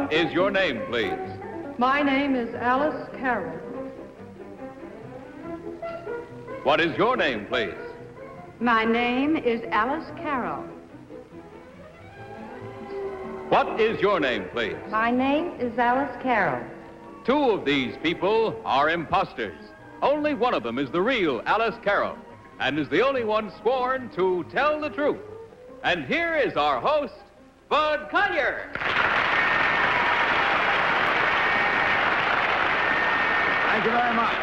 What is your name, please? My name is Alice Carroll. What is your name, please? My name is Alice Carroll. What is your name, please? My name is Alice Carroll. Two of these people are imposters. Only one of them is the real Alice Carroll and is the only one sworn to tell the truth. And here is our host, Bud Collier. Thank you very much.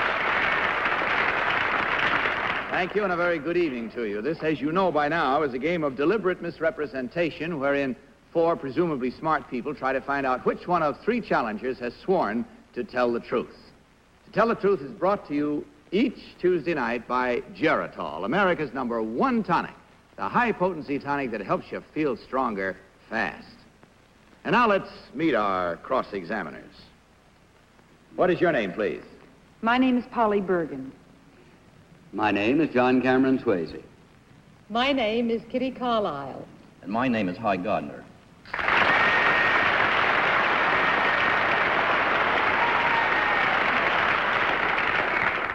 Thank you, and a very good evening to you. This, as you know by now, is a game of deliberate misrepresentation wherein four presumably smart people try to find out which one of three challengers has sworn to tell the truth. To Tell the Truth is brought to you each Tuesday night by Geritol, America's #1 tonic, the high-potency tonic that helps you feel stronger fast. And now let's meet our cross-examiners. What is your name, please? My name is Polly Bergen. My name is John Cameron Swayze. My name is Kitty Carlisle. And my name is Hy Gardner.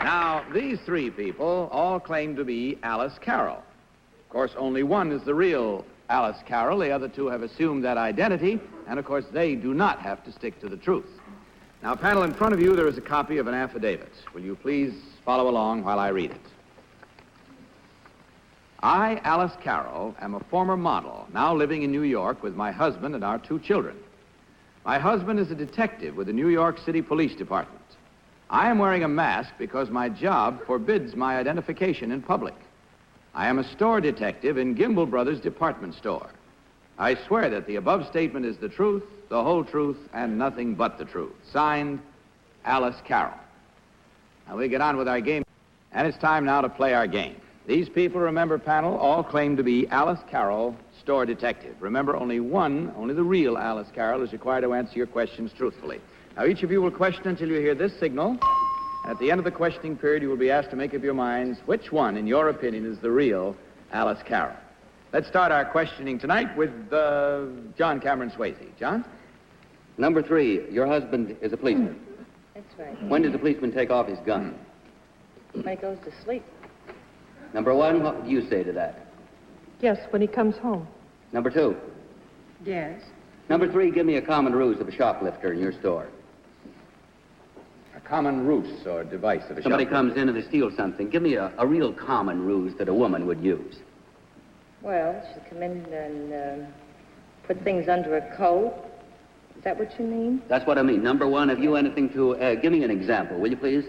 Now, these three people all claim to be Alice Carroll. Of course, only one is the real Alice Carroll. The other two have assumed that identity, and of course, they do not have to stick to the truth. Now, panel, in front of you, there is a copy of an affidavit. Will you please follow along while I read it? I, Alice Carroll, am a former model, now living in New York with my husband and our 2 children. My husband is a detective with the New York City Police Department. I am wearing a mask because my job forbids my identification in public. I am a store detective in Gimbel Brothers Department Store. I swear that the above statement is the truth, the whole truth, and nothing but the truth. Signed, Alice Carroll. Now we get on with our game, and it's time now to play our game. These people, remember, panel, all claim to be Alice Carroll, store detective. Remember, only the real Alice Carroll is required to answer your questions truthfully. Now, each of you will question until you hear this signal, and at the end of the questioning period, you will be asked to make up your minds which one, in your opinion, is the real Alice Carroll. Let's start our questioning tonight with John Cameron Swayze. John? Number 3, your husband is a policeman. That's right. When does the policeman take off his gun? When he goes to sleep. Number 1, what would you say to that? Yes, when he comes home. Number 2. Yes. Number 3, give me a common ruse of a shoplifter in your store. A common ruse or device of a Somebody shoplifter. comes in and they steal something. Give me a real common ruse that a woman would use. Well, she'll come in and put things under a coat. Is that what you mean? That's what I mean. Number 1, have you anything to... give me an example, will you please?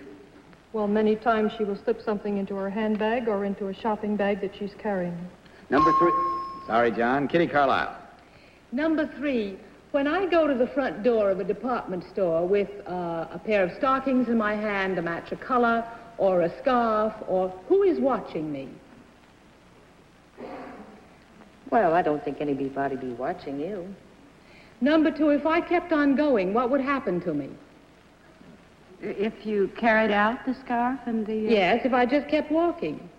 Well, many times she will slip something into her handbag or into a shopping bag that she's carrying. Number 3... Sorry, John. Kitty Carlisle. Number 3, when I go to the front door of a department store with a pair of stockings in my hand to match a color, or a scarf, or who is watching me? Well, I don't think anybody be watching you. Number 2, if I kept on going, what would happen to me? If you carried out the scarf and the... Yes, if I just kept walking.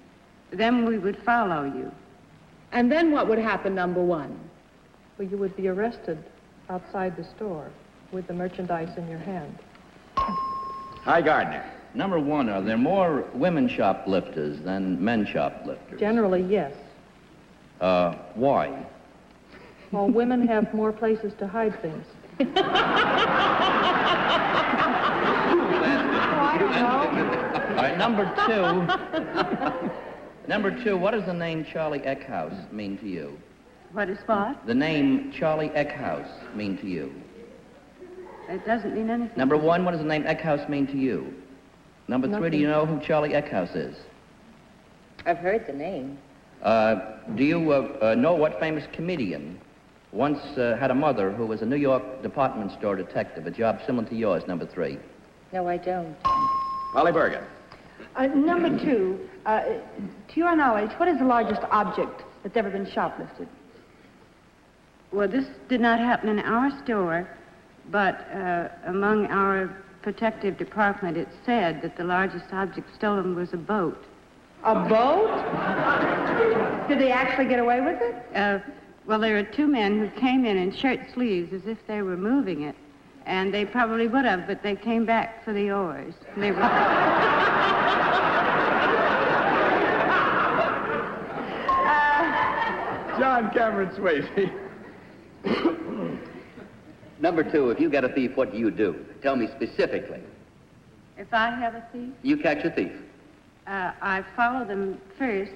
Then we would follow you. And then what would happen, number 1? Well, you would be arrested outside the store with the merchandise in your hand. Hy Gardner. Number 1, are there more women shoplifters than men shoplifters? Generally, yes. Why? Well, women have more places to hide things. All right, number two, what does the name Charlie Eckhouse mean to you? What is what? The name Charlie Eckhouse mean to you? It doesn't mean anything. Number 1, what does the name Eckhouse mean to you? Number 3, do you know who Charlie Eckhouse is? I've heard the name. Do you know what famous comedian once had a mother who was a New York department store detective, a job similar to yours, number 3? No, I don't. Polly Bergen. Number 2, to your knowledge, what is the largest object that's ever been shoplifted? Well, this did not happen in our store, but among our protective department, it said that the largest object stolen was a boat. A boat? Did they actually get away with it? Well, there were 2 men who came in shirt sleeves as if they were moving it. And they probably would have, but they came back for the oars. They were... John Cameron Swayze. Number 2, if you get a thief, what do you do? Tell me specifically. If I have a thief, You catch a thief. I follow them first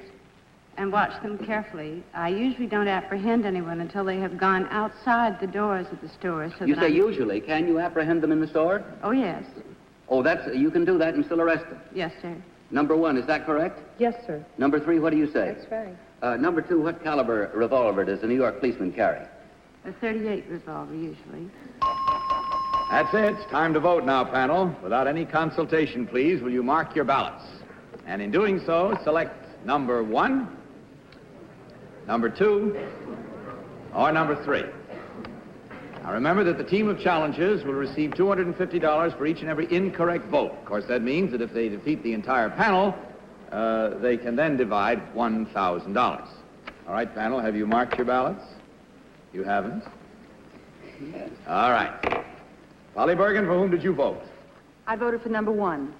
and watch them carefully. I usually don't apprehend anyone until they have gone outside the doors of the store. So You that say I'm- usually. Can you apprehend them in the store? Oh, yes. Oh, you can do that and still arrest them. Yes, sir. Number 1, is that correct? Yes, sir. Number 3, what do you say? That's right. Number 2, what caliber revolver does a New York policeman carry? A .38 revolver, usually. That's it. It's time to vote now, panel. Without any consultation, please, will you mark your ballots? And in doing so, select number 1, number 2, or number 3. Now, remember that the team of challengers will receive $250 for each and every incorrect vote. Of course, that means that if they defeat the entire panel, they can then divide $1,000. All right, panel, have you marked your ballots? You haven't? Yes. All right. Polly Bergen, for whom did you vote? I voted for number 1.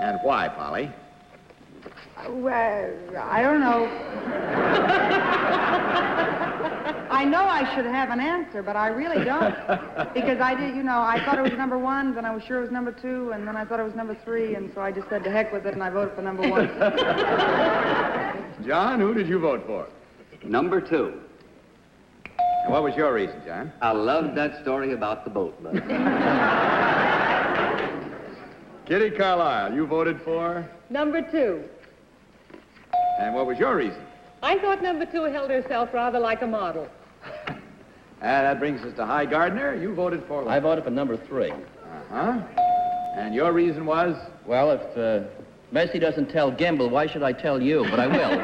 And why, Polly? Well, I don't know. I know I should have an answer, but I really don't. Because I did, I thought it was number 1, then I was sure it was number 2, and then I thought it was number 3, and so I just said to heck with it, and I voted for number 1. John, who did you vote for? Number 2. And what was your reason, John? I love that story about the boat, Bud. Kitty Carlisle, you voted for? Number 2. And what was your reason? I thought number 2 held herself rather like a model. And that brings us to Hy Gardner. You voted for what? I voted for number 3. Uh-huh. And your reason was? Well, if Messi doesn't tell Gimbel, why should I tell you? But I will.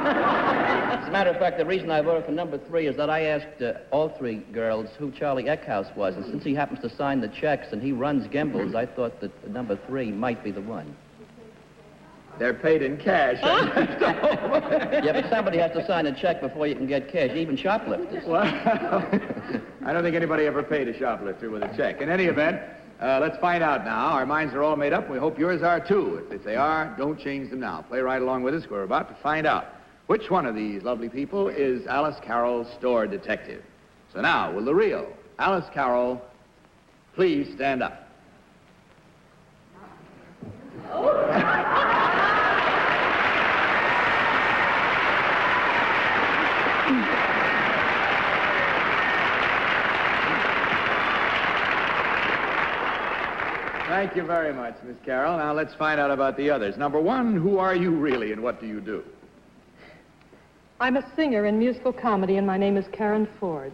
As a matter of fact, the reason I voted for number 3 is that I asked all 3 girls who Charlie Eckhouse was, and since he happens to sign the checks and he runs Gimbel's, I thought that number 3 might be the one. They're paid in cash. Yeah, but somebody has to sign a check before you can get cash, even shoplifters. Well, I don't think anybody ever paid a shoplifter with a check. In any event, let's find out now. Our minds are all made up. We hope yours are, too. If they are, don't change them now. Play right along with us. We're about to find out which one of these lovely people is Alice Carroll's store detective. So now, will the real Alice Carroll please stand up? Thank you very much, Miss Carroll. Now let's find out about the others. Number 1, who are you really and what do you do? I'm a singer in musical comedy, and my name is Karen Ford.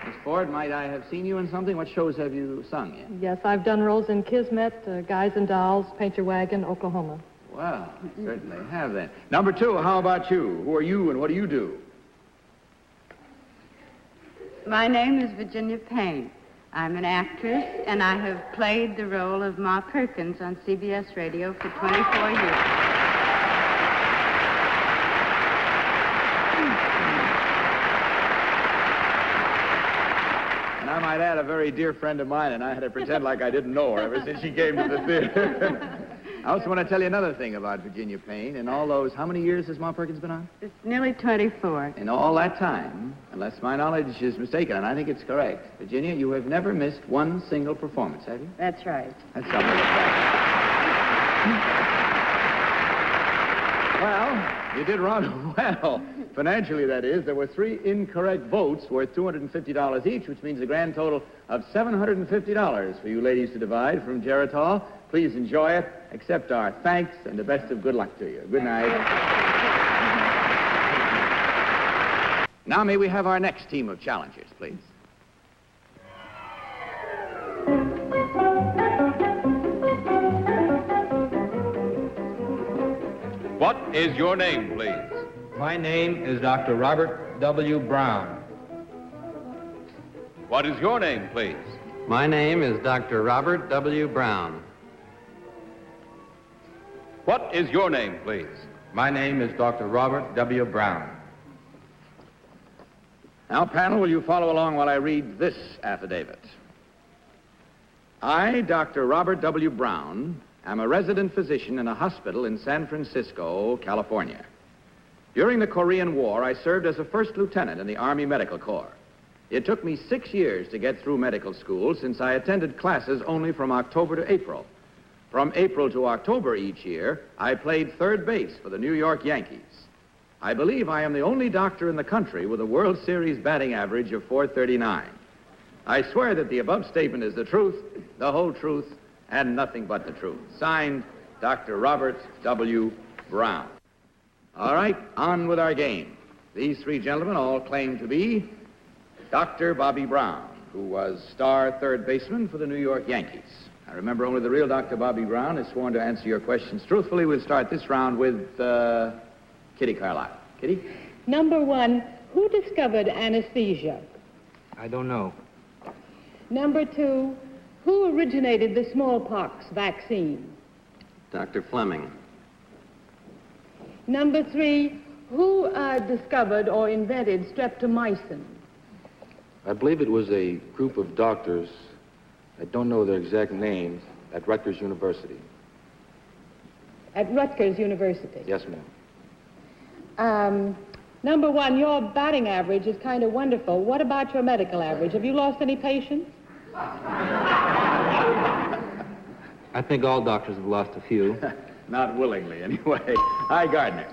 Miss Ford, might I have seen you in something? What shows have you sung in? Yes, I've done roles in Kismet, Guys and Dolls, Paint Your Wagon, Oklahoma. Well, you certainly have then. Number 2, how about you? Who are you and what do you do? My name is Virginia Payne. I'm an actress, and I have played the role of Ma Perkins on CBS Radio for 24 years. And I might add, a very dear friend of mine, and I had to pretend like I didn't know her ever since she came to the theater. I also want to tell you another thing about Virginia Payne. In all those, how many years has Ma Perkins been on? It's nearly 24. In all that time, unless my knowledge is mistaken, and I think it's correct, Virginia, you have never missed one single performance, have you? That's right. That's something to look back. Well, you did rather well. Financially, that is. There were 3 incorrect votes worth $250 each, which means a grand total of $750 for you ladies to divide from Geritol. Please enjoy it. Accept our thanks and the best of good luck to you. Good night. Now may we have our next team of challengers, please. What is your name, please? My name is Dr. Robert W. Brown. What is your name, please? My name is Dr. Robert W. Brown. What is your name, please? My name is Dr. Robert W. Brown. Now, panel, will you follow along while I read this affidavit? I, Dr. Robert W. Brown, am a resident physician in a hospital in San Francisco, California. During the Korean War, I served as a first lieutenant in the Army Medical Corps. It took me 6 years to get through medical school since I attended classes only from October to April. From April to October each year, I played third base for the New York Yankees. I believe I am the only doctor in the country with a World Series batting average of .439. I swear that the above statement is the truth, the whole truth, and nothing but the truth. Signed, Dr. Robert W. Brown. All right, on with our game. These three gentlemen all claim to be Dr. Bobby Brown, who was star third baseman for the New York Yankees. I remember only the real Dr. Bobby Brown is sworn to answer your questions truthfully. We'll start this round with Kitty Carlisle. Kitty? Number 1, who discovered anesthesia? I don't know. Number 2, who originated the smallpox vaccine? Dr. Fleming. Number 3, who discovered or invented streptomycin? I believe it was a group of doctors, I don't know their exact names, at Rutgers University. At Rutgers University? Yes, ma'am. Number 1, your batting average is kind of wonderful. What about your medical average? Have you lost any patients? I think all doctors have lost a few. Not willingly, anyway. Hi, Gardner.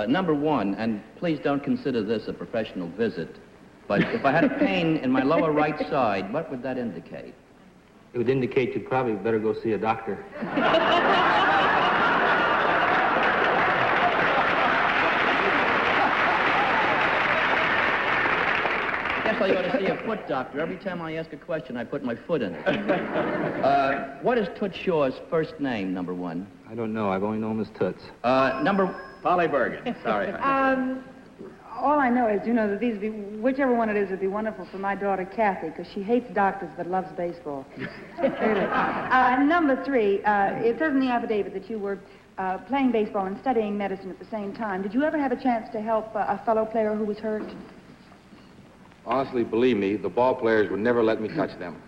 Number 1, and please don't consider this a professional visit, but if I had a pain in my lower right side, what would that indicate? It would indicate you'd probably better go see a doctor. Guess I ought to see a foot doctor. Every time I ask a question, I put my foot in it. What is Toots Shaw's first name, number 1? I don't know. I've only known him as Toots. Polly Bergen. Sorry. All I know is, that these would be, whichever one it is would be wonderful for my daughter, Kathy, because she hates doctors but loves baseball. Really. Number 3, it says in the affidavit that you were playing baseball and studying medicine at the same time. Did you ever have a chance to help a fellow player who was hurt? Honestly, believe me, the ball players would never let me touch them.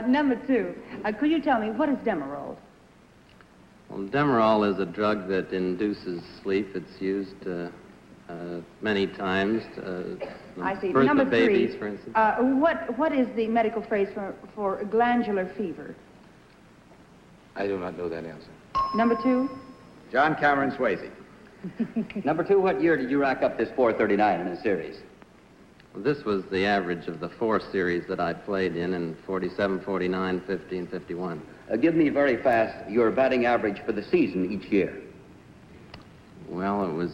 Number 2, could you tell me, what is Demerol? Well, Demerol is a drug that induces sleep. It's used many times to I see. birth Number of babies, 3, for instance. what is the medical phrase for glandular fever? I do not know that answer. Number 2? John Cameron Swayze. Number 2, what year did you rack up this .439 in a series? Well, this was the average of the 4 series that I played in 47, 49, 50, and 51. Give me very fast your batting average for the season each year. Well,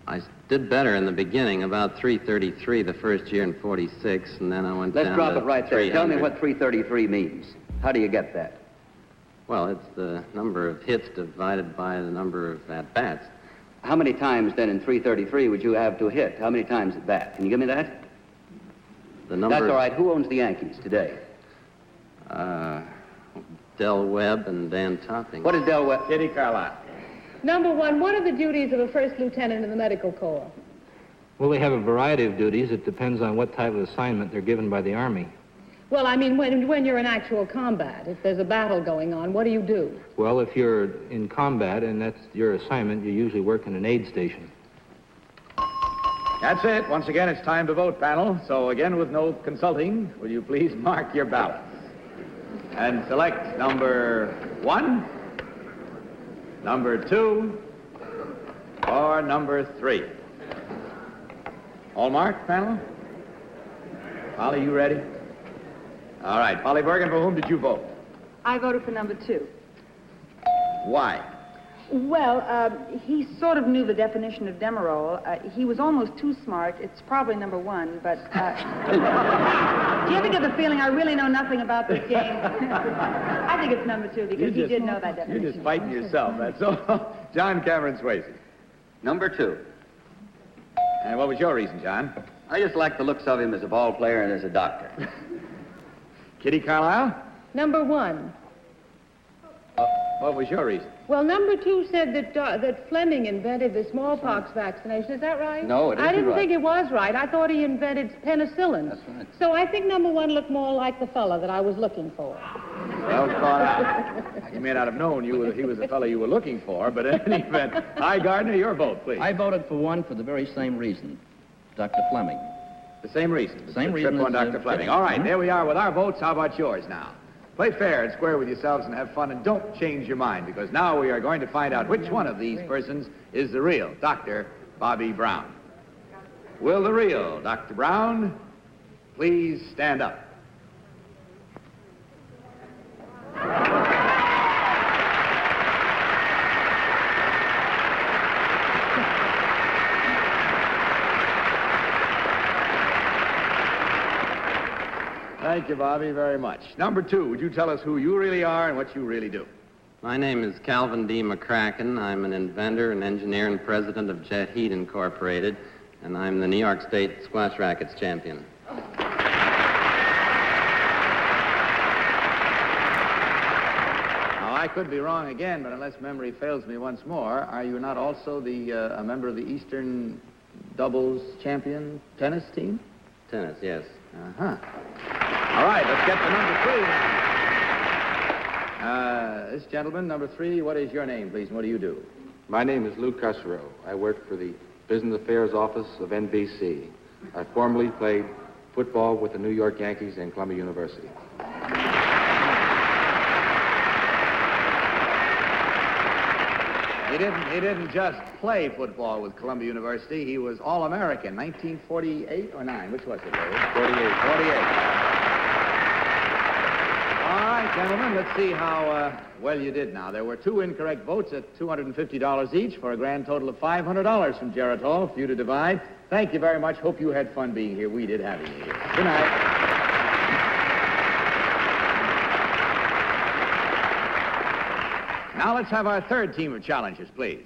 I did better in the beginning, about 333 the first year in 46, and then I went down to Let's drop it right there. 300. Tell me what 333 means. How do you get that? Well, it's the number of hits divided by the number of at-bats. How many times, then, in 333 would you have to hit? How many times at bat? Can you give me that? The number... That's all right. Who owns the Yankees today? Del Webb and Dan Topping. What is Del Webb? Kitty Carlisle. Number 1, what are the duties of a first lieutenant in the medical corps? Well, they have a variety of duties. It depends on what type of assignment they're given by the Army. Well, I mean, when you're in actual combat, if there's a battle going on, what do you do? Well, if you're in combat and that's your assignment, you usually work in an aid station. That's it. Once again, it's time to vote, panel. So again, with no consulting, will you please mark your ballots? And select number 1, number 2, or number 3. All marked, panel? Polly, you ready? All right. Polly Bergen, for whom did you vote? I voted for number 2. Why? Well, he sort of knew the definition of Demerol. He was almost too smart. It's probably number 1, but... do you ever get the feeling I really know nothing about this game? I think it's number 2 because he did know that definition. You're just fighting yourself, that's all. John Cameron Swayze. Number 2. And what was your reason, John? I just like the looks of him as a ball player and as a doctor. Kitty Carlisle? Number 1. What was your reason? Well, number 2 said that Fleming invented the smallpox vaccination. Is that right? No, it I isn't didn't right. think it was right. I thought he invented penicillin. That's right. So I think number 1 looked more like the fella that I was looking for. Well thought out. You may not have known he was the fellow you were looking for, but in any event, Hi, Gardner, your vote, please. I voted for 1 for the very same reason, Dr. Fleming. The same reason. Same The reason trip on as, Dr. Fleming. All right, there we are with our votes. How about yours now? Play fair and square with yourselves and have fun, and don't change your mind, because now we are going to find out which one of these persons is the real Dr. Bobby Brown. Will the real Dr. Brown please stand up? Thank you, Bobby, very much. Number 2, would you tell us who you really are and what you really do? My name is Calvin D. McCracken. I'm an inventor, an engineer, and president of Jet Heat Incorporated, and I'm the New York State Squash Rackets champion. Now, I could be wrong again, but unless memory fails me once more, are you not also a member of the Eastern doubles champion tennis team? Tennis, yes. Uh-huh. All right, let's get to number 3 now. This gentleman, number 3, what is your name, please, and what do you do? My name is Lou Cusero. I work for the Business Affairs Office of NBC. I formerly played football with the New York Yankees and Columbia University. He didn't just play football with Columbia University. He was All-American, 1948 or 9? Which was it, Larry? 48. All right, gentlemen, let's see how well you did now. There were 2 incorrect votes at $250 each for a grand total of $500 from Geritol for you to divide. Thank you very much. Hope you had fun being here. We did having you here. Good night. Now let's have our 3rd team of challengers, please.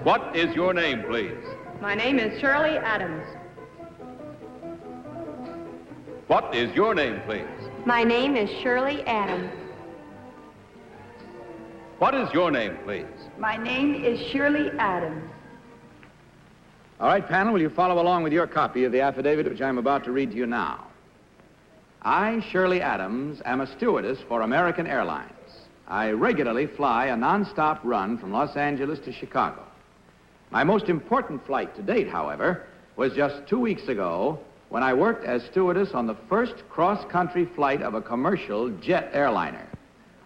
What is your name, please? My name is Shirley Adams. What is your name, please? My name is Shirley Adams. What is your name, please? My name is Shirley Adams. All right, panel, will you follow along with your copy of the affidavit which I'm about to read to you now? I, Shirley Adams, am a stewardess for American Airlines. I regularly fly a non-stop run from Los Angeles to Chicago. My most important flight to date, however, was just 2 weeks ago when I worked as stewardess on the first cross-country flight of a commercial jet airliner.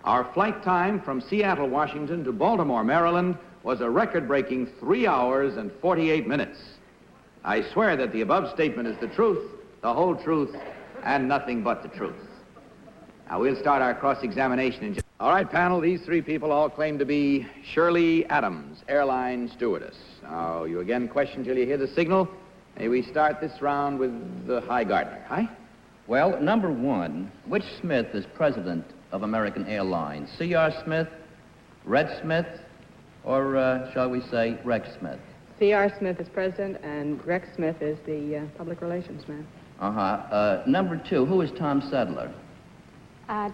Our flight time from Seattle, Washington to Baltimore, Maryland was a record-breaking 3 hours and 48 minutes. I swear that the above statement is the truth, the whole truth, and nothing but the truth. Now, we'll start our cross-examination in just... All right, panel, these 3 people all claim to be Shirley Adams, airline stewardess. Now, you again question till you hear the signal. May we start this round with the Hi Gardner. Hi? Well, number 1, which Smith is president of American Airlines? C.R. Smith, Red Smith, or shall we say Rex Smith? C.R. Smith is president, and Rex Smith is the public relations man. Number 2, who is Tom Sedler?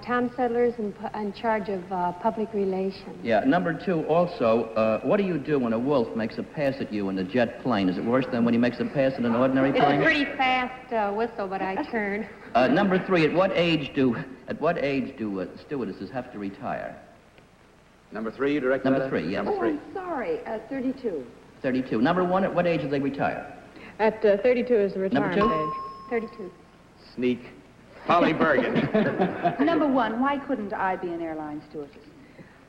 Tom Sedler is in charge of public relations. Yeah, number 2, also, what do you do when a wolf makes a pass at you in a jet plane? Is it worse than when he makes a pass in an ordinary plane? It's a pretty fast whistle, but I turn. Number 3, at what age do stewardesses have to retire? Number 3, Director? Number 3, yes. Oh, I'm sorry. 32. 32. Number 1, at what age do they retire? At 32 is the retirement Number age. 32. Sneak. Polly Bergen. Number 1, why couldn't I be an airline stewardess?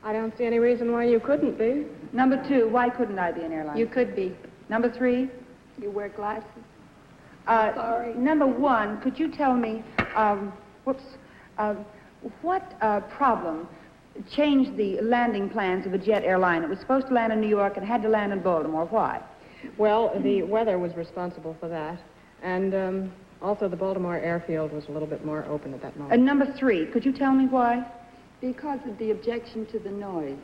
I don't see any reason why you couldn't be. Number 2, why couldn't I be an airline You could be. Number 3? You wear glasses. Sorry. Number 1, could you tell me, what problem changed the landing plans of a jet airline? It was supposed to land in New York and had to land in Baltimore. Why? Well, the weather was responsible for that. And also the Baltimore airfield was a little bit more open at that moment. And number 3, could you tell me why? Because of the objection to the noise.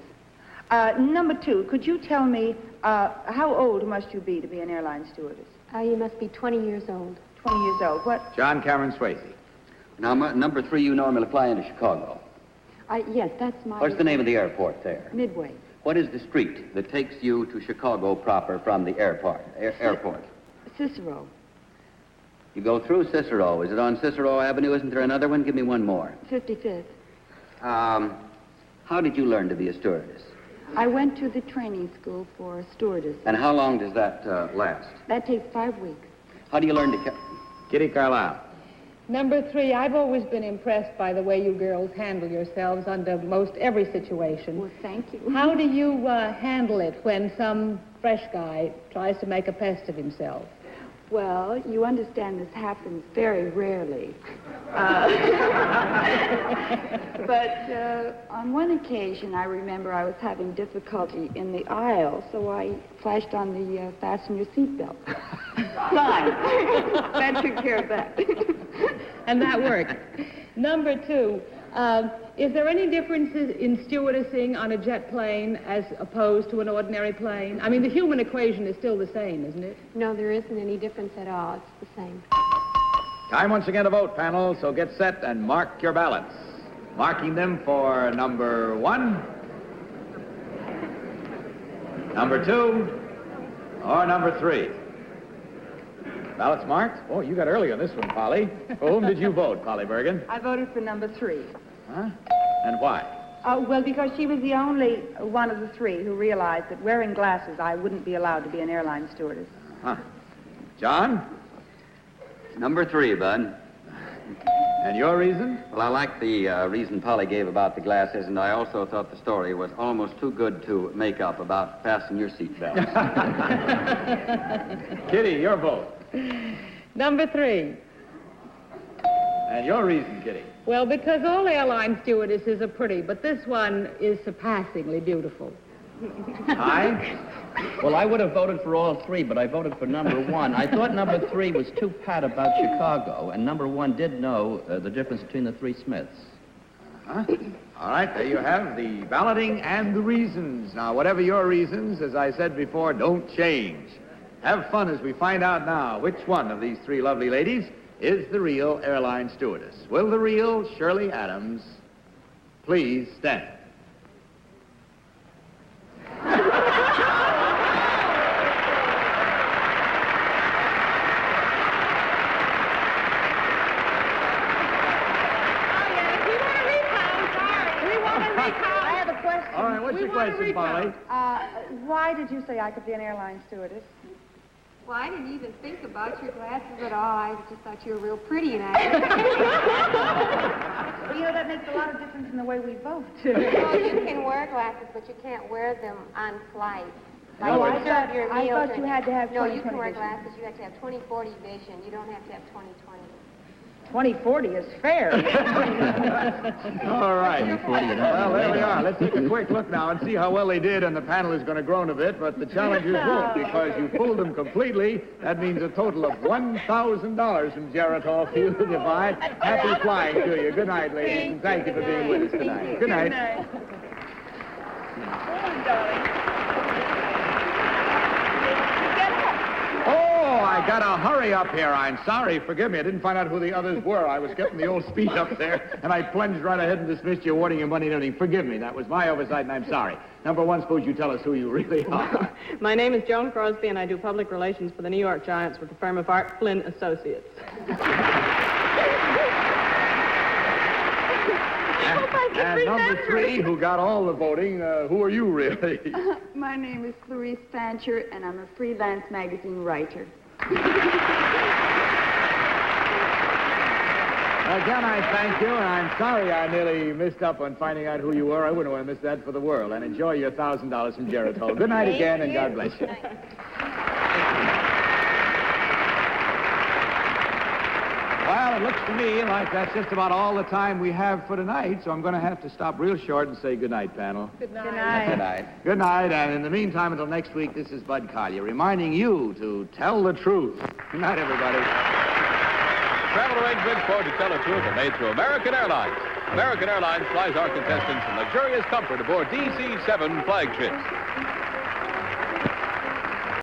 Number 2, could you tell me how old must you be to be an airline stewardess? You must be 20 years old. 20 years old. What? John Cameron Swayze. Now, number 3, you normally fly into Chicago. Yes, that's my... What's the name of the airport there? Midway. What is the street that takes you to Chicago proper from the airport? Cicero. You go through Cicero. Is it on Cicero Avenue? Isn't there another one? Give me one more. 55th. How did you learn to be a stewardess? I went to the training school for stewardess. And how long does that last? That takes 5 weeks. How do you learn to... Kitty Carlisle. Number 3, I've always been impressed by the way you girls handle yourselves under most every situation. Well, thank you. How do you handle it when some fresh guy tries to make a pest of himself? Well, you understand this happens very rarely. But on one occasion, I remember I was having difficulty in the aisle, so I flashed on the fasten your seatbelt sign. That took care of that. And that worked. Number 2, is there any differences in stewardessing on a jet plane as opposed to an ordinary plane? I mean, the human equation is still the same, isn't it? No, there isn't any difference at all. It's the same. Time once again to vote, panel, so get set and mark your ballots. Marking them for number 1, number 2, or number 3. Ballots marked? Oh, you got early on this one, Polly. For whom did you vote, Polly Bergen? I voted for number 3. Huh? And why? Well, because she was the only one of the 3 who realized that wearing glasses, I wouldn't be allowed to be an airline stewardess. Huh. John? Number 3, Bud. And your reason? Well, I like the reason Polly gave about the glasses, and I also thought the story was almost too good to make up about fasten your seatbelt. Kitty, your vote. Number 3. And your reason, Kitty? Well, because all airline stewardesses are pretty, but this one is surpassingly beautiful. Aye? Well, I would have voted for all 3, but I voted for number 1. I thought number 3 was too pat about Chicago, and number 1 did know the difference between the 3 Smiths. Huh? All right, there you have the balloting and the reasons. Now, whatever your reasons, as I said before, don't change. Have fun as we find out now which one of these 3 lovely ladies is the real airline stewardess. Will the real Shirley Adams please stand? All right, what's your question, Polly? Why did you say I could be an airline stewardess? Well, I didn't even think about your glasses at all. I just thought you were real pretty, and I... Well, you know, that makes a lot of difference in the way we vote. Well, you can wear glasses, but you can't wear them on flight. Like No, you I serve your thought meal you during- had to have No, 20/20 you can wear vision. glasses. You have to have 20/40 vision. You don't have to have 20/20. 20/40 is fair. All right. Well, there we are. Let's take a quick look now and see how well they did, and the panel is going to groan a bit, but the challengers won't because you fooled them completely. That means a total of $1,000 from Geritol for you to divide. Happy flying to you. Good night, ladies, and thank you for being with us tonight. Good night. Oh, I got to hurry up here. I'm sorry. Forgive me. I didn't find out who the others were. I was getting the old speed up there, and I plunged right ahead and dismissed you, awarding you money and everything. Forgive me. That was my oversight, and I'm sorry. Number 1, suppose you tell us who you really are. My name is Joan Crosby, and I do public relations for the New York Giants with the firm of Art Flynn Associates. And number 3, who got all the voting, who are you really? My name is Clarice Fancher, and I'm a freelance magazine writer. Again, I thank you, and I'm sorry I nearly missed up on finding out who you were. I wouldn't want to miss that for the world. And enjoy your $1,000 from Geritol. Good night again, and God bless you. Well, it looks to me like that's just about all the time we have for tonight, so I'm going to have to stop real short and say good night, panel. Good night. Good night. Good night. Good night, and in the meantime, until next week, this is Bud Collier reminding you to tell the truth. Good night, everybody. Travel arrangements for To Tell the Truth are made through American Airlines. American Airlines flies our contestants in luxurious comfort aboard DC-7 flagships.